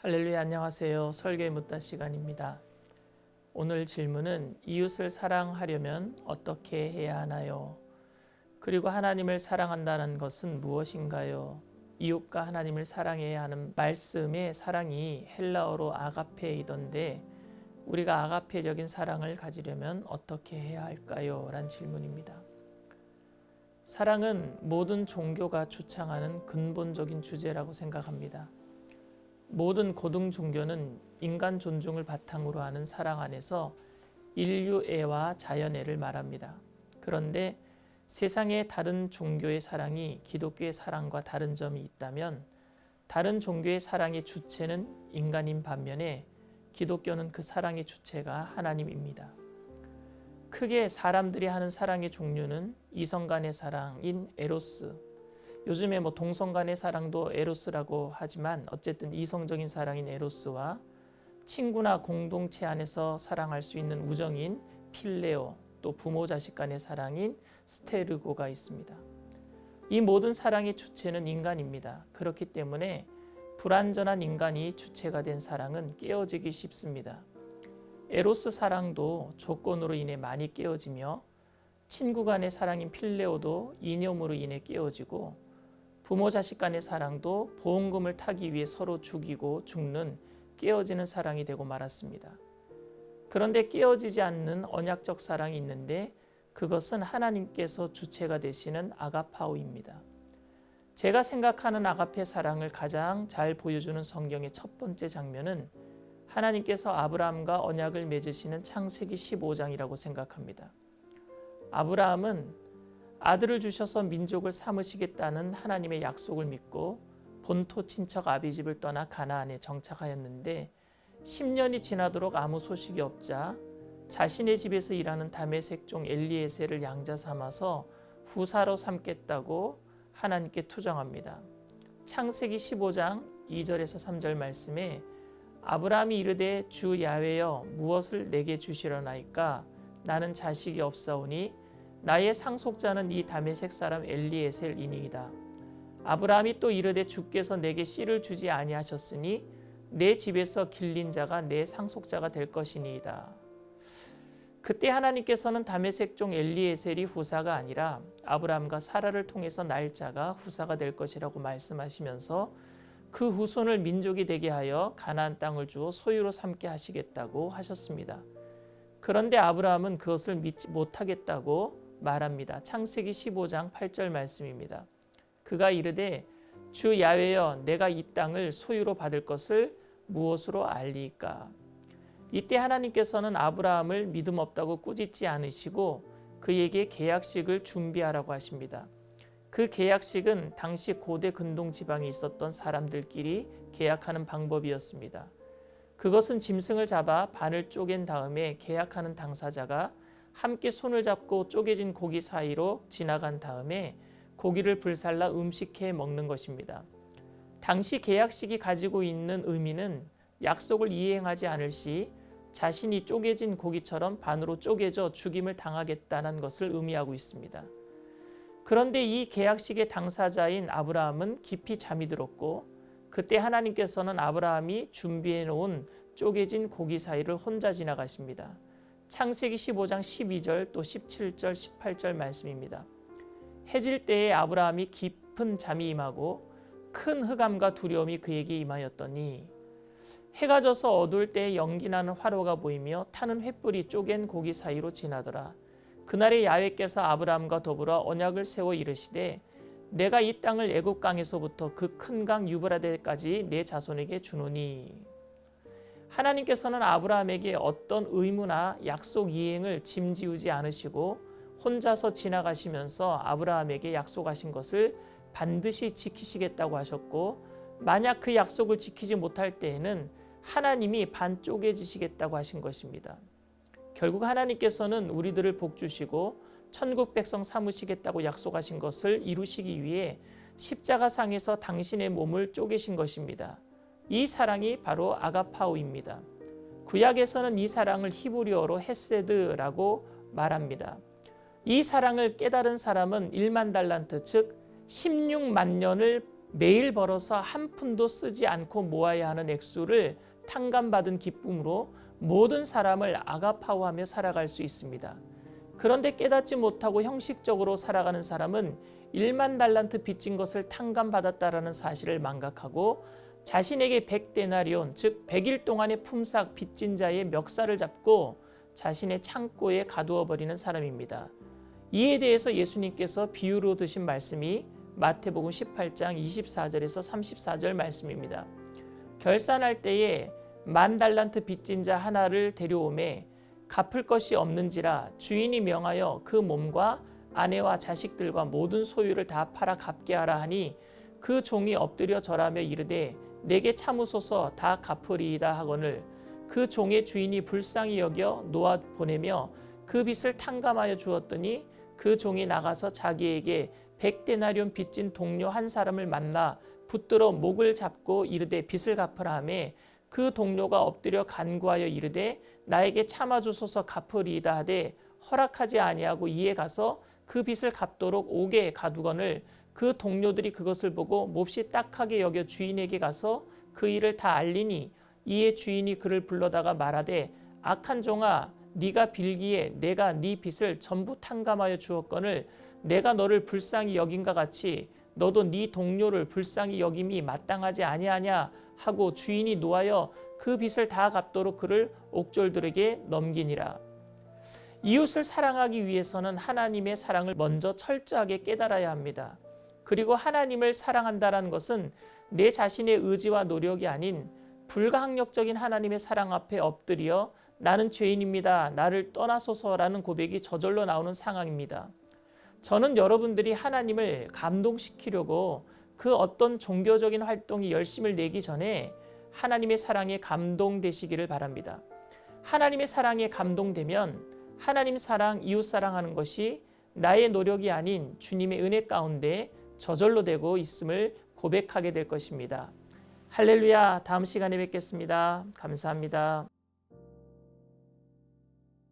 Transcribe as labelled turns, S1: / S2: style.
S1: 할렐루야, 안녕하세요. 설교의 묻다 시간입니다. 오늘 질문은 이웃을 사랑하려면 어떻게 해야 하나요? 그리고 하나님을 사랑한다는 것은 무엇인가요? 이웃과 하나님을 사랑해야 하는 말씀의 사랑이 헬라어로 아가페이던데 우리가 아가페적인 사랑을 가지려면 어떻게 해야 할까요? 라는 질문입니다. 사랑은 모든 종교가 주창하는 근본적인 주제라고 생각합니다. 모든 고등 종교는 인간 존중을 바탕으로 하는 사랑 안에서 인류애와 자연애를 말합니다. 그런데 세상의 다른 종교의 사랑이 기독교의 사랑과 다른 점이 있다면 다른 종교의 사랑의 주체는 인간인 반면에 기독교는 그 사랑의 주체가 하나님입니다. 크게 사람들이 하는 사랑의 종류는 이성 간의 사랑인 에로스, 요즘에 동성 간의 사랑도 에로스라고 하지만 어쨌든 이성적인 사랑인 에로스와 친구나 공동체 안에서 사랑할 수 있는 우정인 필레오, 또 부모 자식 간의 사랑인 스테르고가 있습니다. 이 모든 사랑의 주체는 인간입니다. 그렇기 때문에 불완전한 인간이 주체가 된 사랑은 깨어지기 쉽습니다. 에로스 사랑도 조건으로 인해 많이 깨어지며 친구 간의 사랑인 필레오도 이념으로 인해 깨어지고 부모 자식 간의 사랑도 보험금을 타기 위해 서로 죽이고 죽는 깨어지는 사랑이 되고 말았습니다. 그런데 깨어지지 않는 언약적 사랑이 있는데 그것은 하나님께서 주체가 되시는 아가파오입니다. 제가 생각하는 아가페 사랑을 가장 잘 보여주는 성경의 첫 번째 장면은 하나님께서 아브라함과 언약을 맺으시는 창세기 15장이라고 생각합니다. 아브라함은 아들을 주셔서 민족을 삼으시겠다는 하나님의 약속을 믿고 본토 친척 아비집을 떠나 가나안에 정착하였는데 10년이 지나도록 아무 소식이 없자 자신의 집에서 일하는 다메섹 종 엘리에셀을 양자 삼아서 후사로 삼겠다고 하나님께 투정합니다. 창세기 15장 2절에서 3절 말씀에 아브라함이 이르되 주 야훼여 무엇을 내게 주시려나이까 나는 자식이 없사오니 나의 상속자는 이 다메섹 사람 엘리에셀이니이다. 아브라함이 또 이르되 주께서 내게 씨를 주지 아니하셨으니 내 집에서 길린 자가 내 상속자가 될 것이니이다. 그때 하나님께서는 다메섹 종 엘리에셀이 후사가 아니라 아브라함과 사라를 통해서 날 자가 후사가 될 것이라고 말씀하시면서 그 후손을 민족이 되게 하여 가나안 땅을 주어 소유로 삼게 하시겠다고 하셨습니다. 그런데 아브라함은 그것을 믿지 못하겠다고 말합니다. 창세기 15장 8절 말씀입니다. 그가 이르되 주 야훼여 내가 이 땅을 소유로 받을 것을 무엇으로 알리까? 이때 하나님께서는 아브라함을 믿음 없다고 꾸짖지 않으시고 그에게 계약식을 준비하라고 하십니다. 그 계약식은 당시 고대 근동 지방에 있었던 사람들끼리 계약하는 방법이었습니다. 그것은 짐승을 잡아 반을 쪼갠 다음에 계약하는 당사자가 함께 손을 잡고 쪼개진 고기 사이로 지나간 다음에 고기를 불살라 음식해 먹는 것입니다. 당시 계약식이 가지고 있는 의미는 약속을 이행하지 않을 시 자신이 쪼개진 고기처럼 반으로 쪼개져 죽임을 당하겠다는 것을 의미하고 있습니다. 그런데 이 계약식의 당사자인 아브라함은 깊이 잠이 들었고 그때 하나님께서는 아브라함이 준비해 놓은 쪼개진 고기 사이를 혼자 지나가십니다. 창세기 15장 12절 또 17절 18절 말씀입니다. 해질 때에 아브라함이 깊은 잠이 임하고 큰 흑암과 두려움이 그에게 임하였더니 해가 져서 어두울 때에 연기나는 화로가 보이며 타는 횃불이 쪼갠 고기 사이로 지나더라. 그날에 야훼께서 아브라함과 더불어 언약을 세워 이르시되 내가 이 땅을 애굽 강에서부터 그 큰 강 유브라데까지 내 자손에게 주노니. 하나님께서는 아브라함에게 어떤 의무나 약속 이행을 짐지우지 않으시고 혼자서 지나가시면서 아브라함에게 약속하신 것을 반드시 지키시겠다고 하셨고 만약 그 약속을 지키지 못할 때에는 하나님이 반 쪼개지시겠다고 하신 것입니다. 결국 하나님께서는 우리들을 복주시고 천국 백성 삼으시겠다고 약속하신 것을 이루시기 위해 십자가상에서 당신의 몸을 쪼개신 것입니다. 이 사랑이 바로 아가파오입니다. 구약에서는 이 사랑을 히브리어로 헤세드라고 말합니다. 이 사랑을 깨달은 사람은 1만 달란트 즉 16만 년을 매일 벌어서 한 푼도 쓰지 않고 모아야 하는 액수를 탕감받은 기쁨으로 모든 사람을 아가파오하며 살아갈 수 있습니다. 그런데 깨닫지 못하고 형식적으로 살아가는 사람은 1만 달란트 빚진 것을 탕감받았다라는 사실을 망각하고 자신에게 100데나리온, 즉 100일 동안의 품삯 빚진 자의 멱살을 잡고 자신의 창고에 가두어 버리는 사람입니다. 이에 대해서 예수님께서 비유로 드신 말씀이 마태복음 18장 24절에서 34절 말씀입니다. 결산할 때에 10,000달란트 빚진 자 하나를 데려오매 갚을 것이 없는지라 주인이 명하여 그 몸과 아내와 자식들과 모든 소유를 다 팔아 갚게 하라 하니 그 종이 엎드려 절하며 이르되 내게 참으소서 다 갚으리이다 하거늘 그 종의 주인이 불쌍히 여겨 놓아 보내며 그 빚을 탕감하여 주었더니 그 종이 나가서 자기에게 100데나리온 빚진 동료 한 사람을 만나 붙들어 목을 잡고 이르되 빚을 갚으라 하매 그 동료가 엎드려 간구하여 이르되 나에게 참아주소서 갚으리이다 하되 허락하지 아니하고 이에 가서 그 빚을 갚도록 옥에 가두거늘 그 동료들이 그것을 보고 몹시 딱하게 여겨 주인에게 가서 그 일을 다 알리니 이에 주인이 그를 불러다가 말하되 악한 종아 네가 빌기에 내가 네 빚을 전부 탕감하여 주었거늘 내가 너를 불쌍히 여긴과 같이 너도 네 동료를 불쌍히 여김이 마땅하지 아니하냐 하고 주인이 노하여 그 빚을 다 갚도록 그를 옥졸들에게 넘기니라. 이웃을 사랑하기 위해서는 하나님의 사랑을 먼저 철저하게 깨달아야 합니다. 그리고 하나님을 사랑한다는 것은 내 자신의 의지와 노력이 아닌 불가항력적인 하나님의 사랑 앞에 엎드려 나는 죄인입니다. 나를 떠나소서라는 고백이 저절로 나오는 상황입니다. 저는 여러분들이 하나님을 감동시키려고 그 어떤 종교적인 활동이 열심을 내기 전에 하나님의 사랑에 감동되시기를 바랍니다. 하나님의 사랑에 감동되면 하나님 사랑, 이웃 사랑하는 것이 나의 노력이 아닌 주님의 은혜 가운데 저절로 되고 있음을 고백하게 될 것입니다. 할렐루야. 다음 시간에 뵙겠습니다. 감사합니다.